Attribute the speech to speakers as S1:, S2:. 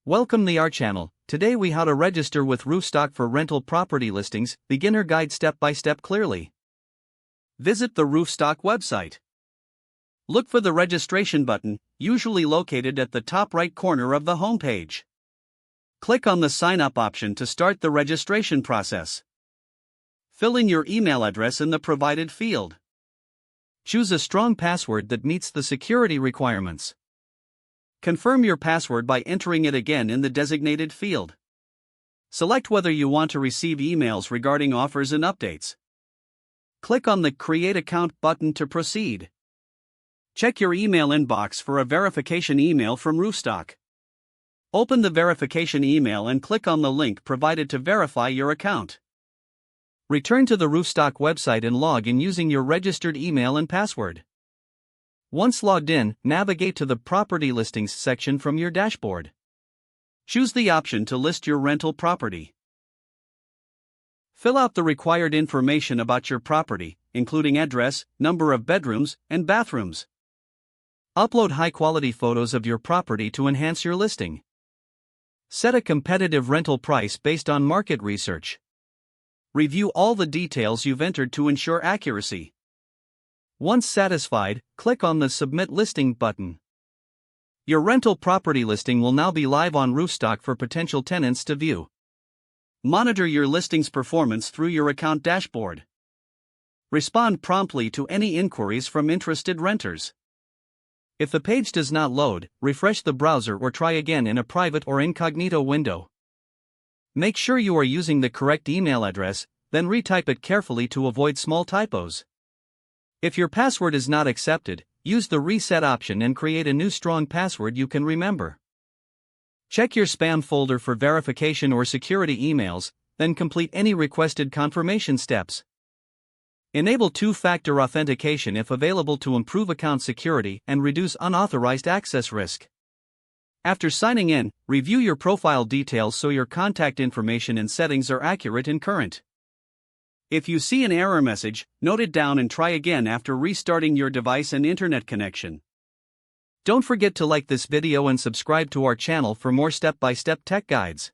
S1: Welcome to our channel. Today we how to register with Roofstock for rental property listings, beginner guide step by step clearly. Visit the Roofstock website. Look for the registration button, usually located at the top right corner of the homepage. Click on the sign up option to start the registration process. Fill in your email address in the provided field. Choose a strong password that meets the security requirements. Confirm your password by entering it again in the designated field. Select whether you want to receive emails regarding offers and updates. Click on the Create Account button to proceed. Check your email inbox for a verification email from Roofstock. Open the verification email and click on the link provided to verify your account. Return to the Roofstock website and log in using your registered email and password. Once logged in, navigate to the Property Listings section from your dashboard. Choose the option to list your rental property. Fill out the required information about your property, including address, number of bedrooms, and bathrooms. Upload high-quality photos of your property to enhance your listing. Set a competitive rental price based on market research. Review all the details you've entered to ensure accuracy. Once satisfied, click on the Submit Listing button. Your rental property listing will now be live on Roofstock for potential tenants to view. Monitor your listing's performance through your account dashboard. Respond promptly to any inquiries from interested renters. If the page does not load, refresh the browser or try again in a private or incognito window. Make sure you are using the correct email address, then retype it carefully to avoid small typos. If your password is not accepted, use the reset option and create a new strong password you can remember. Check your spam folder for verification or security emails, then complete any requested confirmation steps. Enable two-factor authentication if available to improve account security and reduce unauthorized access risk. After signing in, review your profile details so your contact information and settings are accurate and current. If you see an error message, note it down and try again after restarting your device and internet connection. Don't forget to like this video and subscribe to our channel for more step-by-step tech guides.